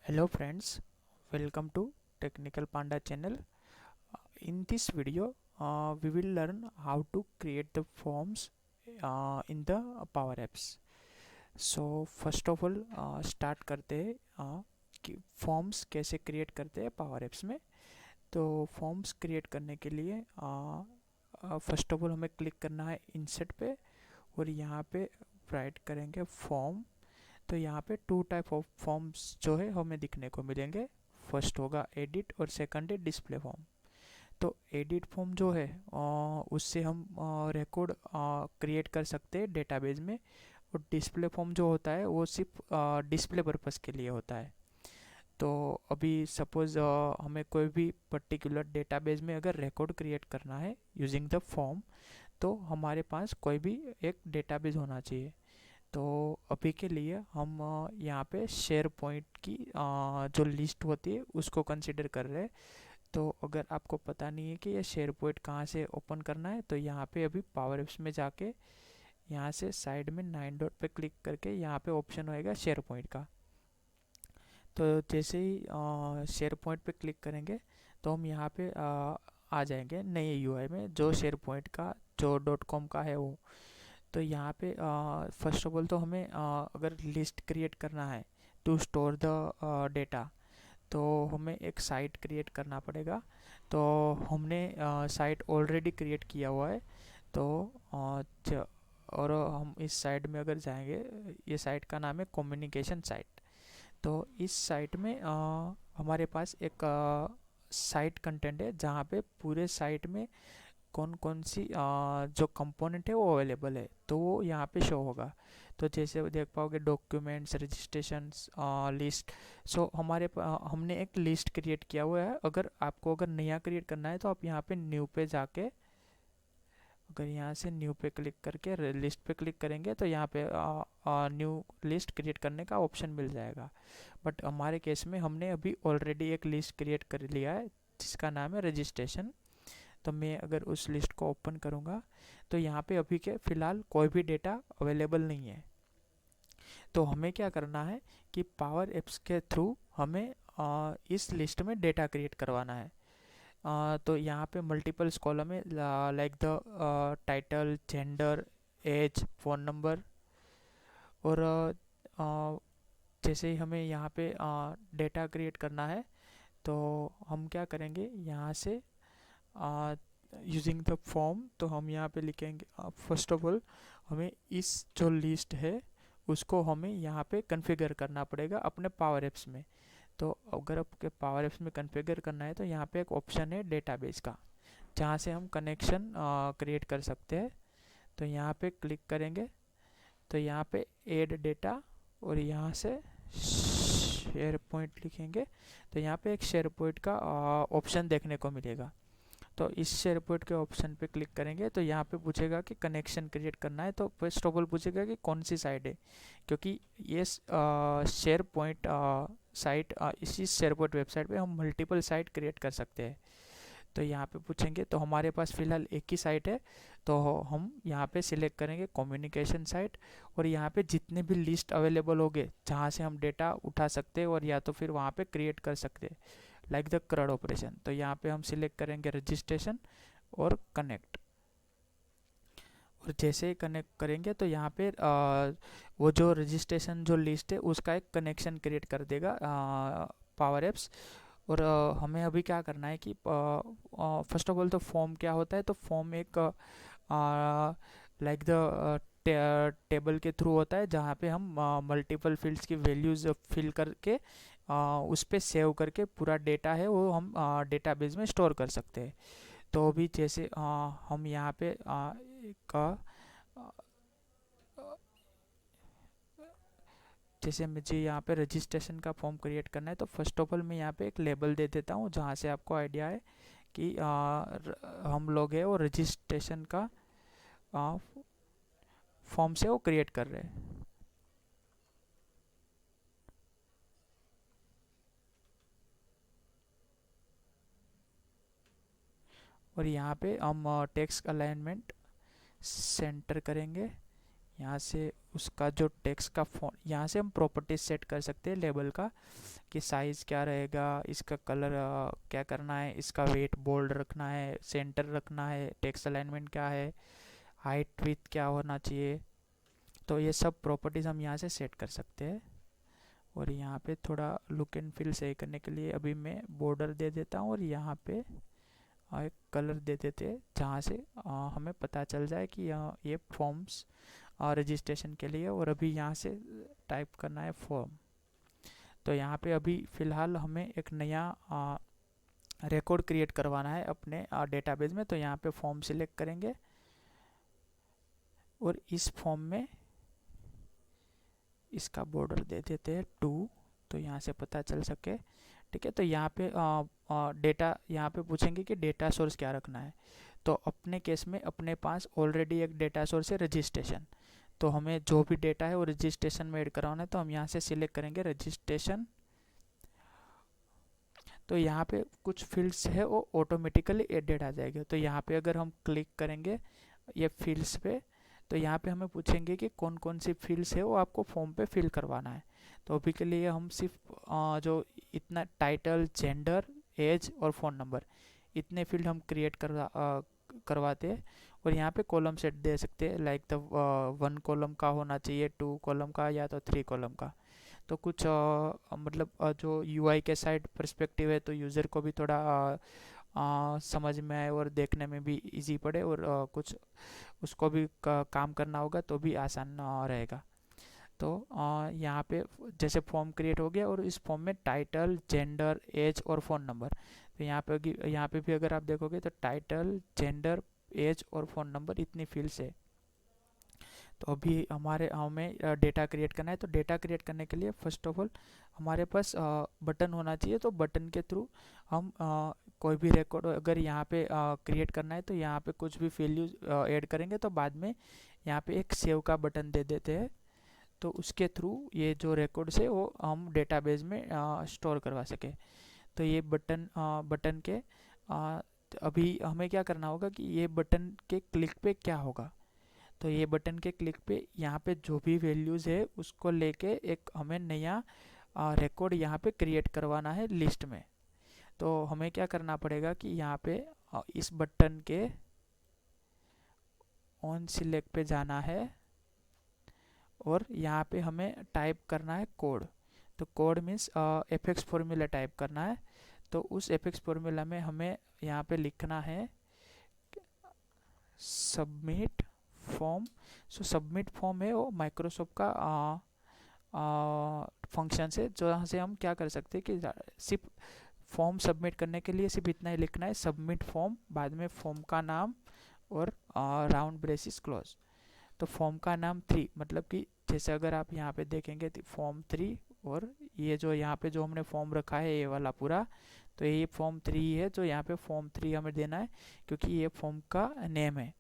Hello friends, welcome to Technical Panda channel. In this video, we will learn how to create the forms in the Power Apps. So first of all, start करते हैं कि forms कैसे create करते हैं power apps में। तो forms create करने के लिए फर्स्ट ऑफ ऑल हमें क्लिक करना है इंसर्ट पे और यहाँ पे राइट करेंगे फॉर्म। तो यहाँ पे टू टाइप ऑफ फॉर्म्स जो है हमें दिखने को मिलेंगे। फर्स्ट होगा एडिट और सेकंड है डिस्प्ले फॉर्म। तो एडिट फॉर्म जो है उससे हम रिकॉर्ड क्रिएट कर सकते हैं डेटाबेस में, और डिस्प्ले फॉर्म जो होता है वो सिर्फ डिस्प्ले पर्पस के लिए होता है। तो अभी सपोज हमें कोई भी पर्टिकुलर डेटाबेस में अगर रिकॉर्ड क्रिएट करना है यूजिंग द फॉर्म, तो हमारे पास कोई भी एक डेटाबेस होना चाहिए। तो अभी के लिए हम यहाँ पे शेयर पॉइंट की जो लिस्ट होती है उसको कंसिडर कर रहे हैं। तो अगर आपको पता नहीं है कि ये शेयर पॉइंट कहाँ से ओपन करना है, तो यहाँ पे अभी पावर एप्स में जाके यहाँ से साइड में 9 डॉट पे क्लिक करके यहाँ पे ऑप्शन होएगा शेयर पॉइंट का। तो जैसे ही शेयर पॉइंट पे क्लिक करेंगे तो हम यहाँ पे आ जाएंगे नए यूआई में, जो शेयर पॉइंट का जो डॉट कॉम का है वो। तो यहाँ पे फर्स्ट ऑफ ऑल तो हमें अगर लिस्ट क्रिएट करना है टू स्टोर द डेटा, तो हमें एक साइट क्रिएट करना पड़ेगा। तो हमने साइट ऑलरेडी क्रिएट किया हुआ है। तो और हम इस साइट में अगर जाएंगे, ये साइट का नाम है कम्युनिकेशन साइट। तो इस साइट में हमारे पास एक साइट कंटेंट है जहाँ पे पूरे साइट में कौन कौन सी जो कंपोनेंट है वो अवेलेबल है, तो वो यहाँ पे शो होगा। तो जैसे देख पाओगे डॉक्यूमेंट्स, रजिस्ट्रेशंस, लिस्ट। सो हमने एक लिस्ट क्रिएट किया हुआ है। अगर नया क्रिएट करना है तो आप यहाँ पे न्यू पे जाके, अगर यहाँ से न्यू पे क्लिक करके लिस्ट पे क्लिक करेंगे तो यहाँ पे न्यू लिस्ट क्रिएट करने का ऑप्शन मिल जाएगा। बट हमारे केस में हमने अभी ऑलरेडी एक लिस्ट क्रिएट कर लिया है जिसका नाम है रजिस्ट्रेशन। तो मैं अगर उस लिस्ट को ओपन करूँगा तो यहाँ पे अभी के फ़िलहाल कोई भी डेटा अवेलेबल नहीं है। तो हमें क्या करना है कि पावर एप्स के थ्रू हमें इस लिस्ट में डेटा क्रिएट करवाना है। तो यहाँ पे मल्टीपल कॉलम है, like the title, gender, age, phone number. और जैसे ही हमें यहाँ पे डेटा क्रिएट करना है तो हम क्या करेंगे, यहाँ से यूजिंग द फॉर्म तो हम यहाँ पे लिखेंगे फर्स्ट ऑफ ऑल हमें इस जो लिस्ट है उसको हमें यहाँ पे कॉन्फ़िगर करना पड़ेगा अपने पावर एप्स में। तो अगर आपके पावर एप्स में कॉन्फ़िगर करना है तो यहाँ पे एक ऑप्शन है डेटाबेस का, जहाँ से हम कनेक्शन क्रिएट कर सकते हैं। तो यहाँ पे क्लिक करेंगे तो यहाँ पे ऐड डेटा, और यहाँ से शेयर पॉइंट लिखेंगे तो यहाँ पे एक शेयर पॉइंट का ऑप्शन देखने को मिलेगा। तो इस शेयर पॉइंट के ऑप्शन पे क्लिक करेंगे तो यहाँ पे पूछेगा कि कनेक्शन क्रिएट करना है। तो फर्स्ट ऑफ ऑल पूछेगा कि कौन सी साइट है, क्योंकि ये शेयर पॉइंट साइट, इसी शेयर पॉइंट वेबसाइट पे हम मल्टीपल साइट क्रिएट कर सकते हैं। तो यहाँ पे पूछेंगे तो हमारे पास फ़िलहाल एक ही साइट है, तो हम यहाँ पे सिलेक्ट करेंगे कम्युनिकेशन साइट। और यहाँ पे जितने भी लिस्ट अवेलेबल होंगे जहाँ से हम डेटा उठा सकते हैं और या तो फिर वहाँ पे क्रिएट कर सकते हैं, लाइक द CRUD ऑपरेशन। तो यहाँ पे हम सिलेक्ट करेंगे रजिस्ट्रेशन और कनेक्ट। और जैसे ही कनेक्ट करेंगे तो यहाँ पे वो जो रजिस्ट्रेशन जो लिस्ट है उसका एक कनेक्शन क्रिएट कर देगा पावर एप्स। और हमें अभी क्या करना है कि फर्स्ट ऑफ ऑल तो फॉर्म क्या होता है, तो फॉर्म एक लाइक द टेबल के थ्रू होता है जहाँ पे हम मल्टीपल फील्ड्स की वैल्यूज़ फिल करके उस पर सेव करके पूरा डेटा है वो हम डेटाबेस में स्टोर कर सकते हैं। तो अभी जैसे हम यहाँ पे एक जैसे मुझे यहाँ पे रजिस्ट्रेशन का फॉर्म क्रिएट करना है, तो फर्स्ट ऑफ ऑल मैं यहाँ पे एक लेबल दे देता हूँ जहाँ से आपको आइडिया है कि हम लोग है वो रजिस्ट्रेशन का फॉर्म से वो क्रिएट कर रहे हैं। और यहाँ पे हम टेक्स्ट अलाइनमेंट सेंटर करेंगे, यहाँ से उसका जो टेक्स्ट का फॉन्ट, यहाँ से हम प्रॉपर्टीज सेट कर सकते हैं लेबल का, कि साइज़ क्या रहेगा, इसका कलर क्या करना है, इसका वेट बोल्ड रखना है, सेंटर रखना है, टेक्स्ट अलाइनमेंट क्या है, हाइट विड्थ क्या होना चाहिए। तो ये सब प्रॉपर्टीज़ हम यहाँ से सेट कर सकते हैं। और यहाँ पे थोड़ा लुक एंड फील सही करने के लिए अभी मैं बॉर्डर दे देता हूँ, और यहाँ पे एक कलर दे देते हैं जहाँ से हमें पता चल जाए कि ये फॉर्म्स रजिस्ट्रेशन के लिए। और अभी यहाँ से टाइप करना है फॉर्म। तो यहाँ पे अभी फ़िलहाल हमें एक नया रिकॉर्ड क्रिएट करवाना है अपने डेटाबेस में। तो यहाँ पे फॉर्म सिलेक्ट करेंगे, और इस फॉर्म में इसका बॉर्डर दे देते हैं 2, तो यहाँ से पता चल सके। ठीक है, तो यहाँ पे डेटा, यहाँ पे पूछेंगे कि डेटा सोर्स क्या रखना है। तो अपने केस में अपने पास ऑलरेडी एक डेटा सोर्स है रजिस्ट्रेशन, तो हमें जो भी डेटा है वो रजिस्ट्रेशन में ऐड करवाना है। तो हम यहाँ से सिलेक्ट करेंगे रजिस्ट्रेशन। तो यहाँ पे कुछ फील्ड्स है वो ऑटोमेटिकली एडेड आ जाएगा। तो यहाँ पे अगर हम क्लिक करेंगे ये फील्ड्स पे, तो यहाँ पे हमें पूछेंगे कि कौन कौन सी फील्ड्स है वो आपको फॉर्म पे फिल करवाना है। तो अभी के लिए हम सिर्फ जो इतना टाइटल, जेंडर, एज और फ़ोन नंबर, इतने फील्ड हम क्रिएट करवाते हैं। और यहाँ पे कॉलम सेट दे सकते हैं, लाइक द 1 कॉलम का होना चाहिए, 2 कॉलम का, या तो 3 कॉलम का। तो कुछ मतलब जो यूआई के साइड पर्सपेक्टिव है, तो यूज़र को भी थोड़ा समझ में आए और देखने में भी इजी पड़े, और कुछ उसको भी काम करना होगा तो भी आसान रहेगा। तो यहाँ पे जैसे फॉर्म क्रिएट हो गया, और इस फॉर्म में टाइटल, जेंडर, एज और फ़ोन नंबर। तो यहाँ पे भी अगर आप देखोगे तो टाइटल, जेंडर, एज और फ़ोन नंबर, इतनी फील्ड्स है। तो अभी हमें डेटा क्रिएट करना है। तो डेटा क्रिएट करने के लिए फर्स्ट ऑफ ऑल हमारे पास बटन होना चाहिए। तो बटन के थ्रू हम कोई भी रिकॉर्ड अगर यहाँ पे क्रिएट करना है, तो यहाँ पे कुछ भी वैल्यूज ऐड करेंगे, तो बाद में यहाँ पे एक सेव का बटन दे देते हैं। तो उसके थ्रू ये जो रिकॉर्ड्स है वो हम डेटाबेस में स्टोर करवा सके। तो ये बटन के अभी हमें क्या करना होगा कि ये बटन के क्लिक पे क्या होगा। तो ये बटन के क्लिक पे यहाँ पे जो भी वैल्यूज़ है उसको लेके एक हमें नया रिकॉर्ड यहाँ पे क्रिएट करवाना है लिस्ट में। तो हमें क्या करना पड़ेगा कि यहाँ पे इस बटन के ऑन सिलेक्ट पे जाना है, और यहाँ पे हमें टाइप करना है कोड। तो code means FX formula type करना है। तो उस एफएक्स फॉर्मूला में हमें यहाँ पे लिखना है सबमिट फॉर्म। सो सबमिट फॉर्म है वो माइक्रोसॉफ्ट का फंक्शन है, जहाँ से हम क्या कर सकते हैं कि सिर्फ फॉर्म सबमिट करने के लिए सिर्फ इतना ही लिखना है, सबमिट फॉर्म, बाद में फॉर्म का नाम और राउंड ब्रेसिस क्लोज। तो फॉर्म का नाम 3, मतलब कि जैसे अगर आप यहाँ पे देखेंगे तो फॉर्म 3, और ये जो यहाँ पे जो हमने फॉर्म रखा है ये वाला पूरा, तो ये फॉर्म 3 है, जो यहाँ पे फॉर्म 3 हमें देना है क्योंकि ये फॉर्म का नेम है।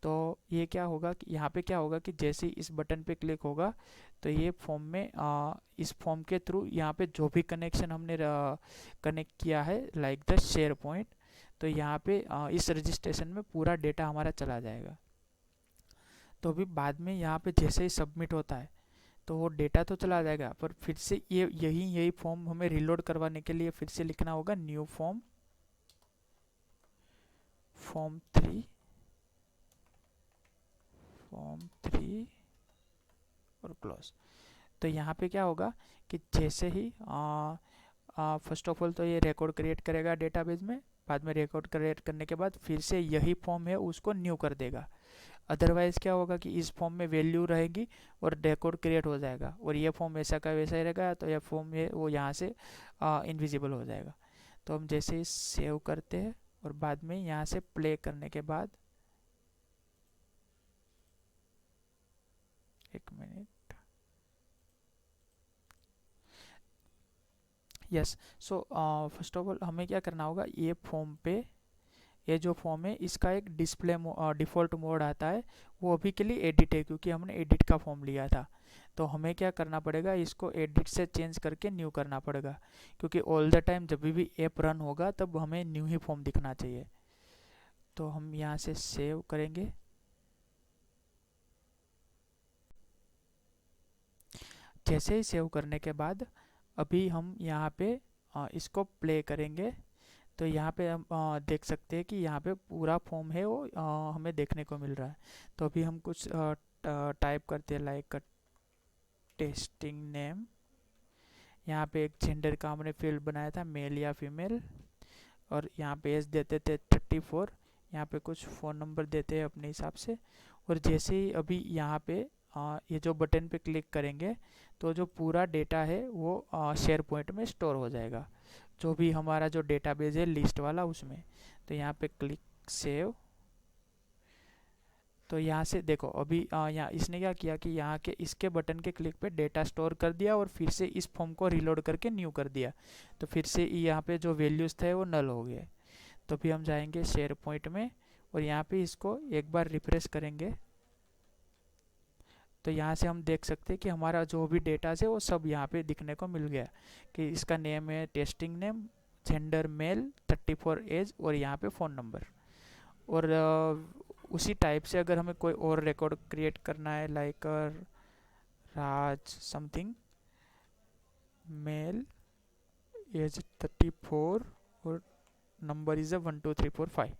तो ये क्या होगा कि यहाँ पे क्या होगा कि जैसे ही इस बटन पे क्लिक होगा, तो ये फॉर्म में इस फॉर्म के थ्रू यहाँ पे जो भी कनेक्शन हमने कनेक्ट किया है, लाइक द शेयर पॉइंट, तो यहाँ पे इस रजिस्ट्रेशन में पूरा डेटा हमारा चला जाएगा। तो अभी बाद में यहाँ पे जैसे ही सबमिट होता है तो वो डेटा तो चला जाएगा, पर फिर से यही फॉर्म हमें रिलोड करवाने के लिए फिर से लिखना होगा न्यू फॉर्म, फॉर्म 3 और क्लोज। तो यहाँ पे क्या होगा कि जैसे ही फर्स्ट ऑफ ऑल तो ये रिकॉर्ड क्रिएट करेगा डेटाबेस में, बाद में रिकॉर्ड क्रिएट करने के बाद फिर से यही फॉर्म है उसको न्यू कर देगा। अदरवाइज क्या होगा कि इस फॉर्म में वैल्यू रहेगी और रिकॉर्ड क्रिएट हो जाएगा, और ये फॉर्म वैसा का वैसा ही रहेगा, तो यह फॉर्म है वो यहाँ से इनविजिबल हो जाएगा। तो हम जैसे ही सेव करते हैं और बाद में यहाँ से प्ले करने के बाद, एक minute, yes. So first of all हमें क्या करना होगा, ये फॉर्म पे ये जो फॉर्म है इसका एक डिस्प्ले डिफ़ॉल्ट मोड आता है, वो अभी के लिए एडिट है क्योंकि हमने एडिट का फॉर्म लिया था। तो हमें क्या करना पड़ेगा, इसको एडिट से चेंज करके न्यू करना पड़ेगा, क्योंकि ऑल द टाइम जब भी ऐप रन होगा तब हमें न्यू ही फॉर्म दिखना चाहिए। तो हम यहाँ से सेव करेंगे, जैसे ही सेव करने के बाद अभी हम यहाँ पे इसको प्ले करेंगे तो यहाँ पे हम देख सकते हैं कि यहाँ पे पूरा फॉर्म है वो हमें देखने को मिल रहा है। तो अभी हम कुछ टाइप करते हैं लाइक टेस्टिंग नेम। यहाँ पे एक जेंडर का हमने फील्ड बनाया था, मेल या फीमेल, और यहाँ पे एज देते थे 34। यहाँ पे कुछ फ़ोन नंबर देते हैं अपने हिसाब से। और जैसे ही अभी यहाँ पे ये जो बटन पे क्लिक करेंगे तो जो पूरा डेटा है वो शेयर पॉइंट में स्टोर हो जाएगा, जो भी हमारा जो डेटाबेस है लिस्ट वाला उसमें। तो यहाँ पे क्लिक सेव। तो यहाँ से देखो अभी यहाँ इसने क्या किया कि यहाँ के इसके बटन के क्लिक पे डेटा स्टोर कर दिया और फिर से इस फॉर्म को रिलोड करके न्यू कर दिया। तो फिर से यहाँ पे जो वैल्यूज़ थे वो नल हो गए। तो भी हम जाएंगे शेयर पॉइंट में और यहाँ पे इसको एक बार रिफ्रेश करेंगे तो यहाँ से हम देख सकते हैं कि हमारा जो भी डेटा है वो सब यहाँ पे दिखने को मिल गया कि इसका नेम है testing name, gender male, 34 age और यहाँ पे फ़ोन नंबर। और उसी टाइप से अगर हमें कोई और रिकॉर्ड क्रिएट करना है लाइक राज समथिंग, मेल, एज 34 और नंबर इज़ 12345।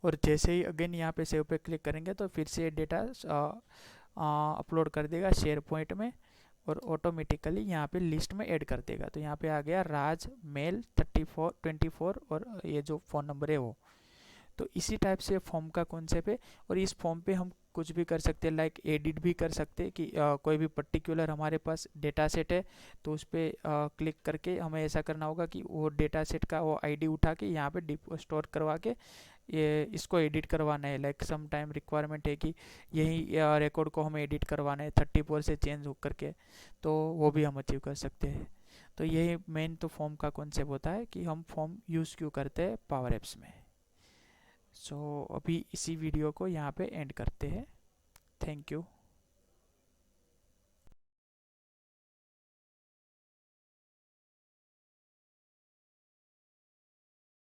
और जैसे ही अगेन यहाँ पे सेव पे क्लिक करेंगे तो फिर से ये डेटा अपलोड कर देगा शेयर पॉइंट में और ऑटोमेटिकली यहाँ पे लिस्ट में ऐड कर देगा। तो यहाँ पे आ गया राज, मेल, 24 और ये जो फ़ोन नंबर है वो। तो इसी टाइप से फॉर्म का कॉन्सेप्ट है। और इस फॉर्म पे हम कुछ भी कर सकते हैं, लाइक एडिट भी कर सकते हैं कि कोई भी पर्टिकुलर हमारे पास डेटा सेट है तो उस पर क्लिक करके हमें ऐसा करना होगा कि वो डेटा सेट का वो आईडी उठा के यहाँ पे स्टोर करवा के ये इसको एडिट करवाना है। लाइक सम टाइम रिक्वायरमेंट है कि यही रिकॉर्ड को हमें एडिट करवाना है 34 से चेंज हो करके, तो वो भी हम अचीव कर सकते हैं। तो यही मेन तो फॉर्म का कॉन्सेप्ट होता है कि हम फॉर्म यूज़ क्यों करते हैं पावर एप्स में। सो अभी इसी वीडियो को यहाँ पे एंड करते हैं। Thank you.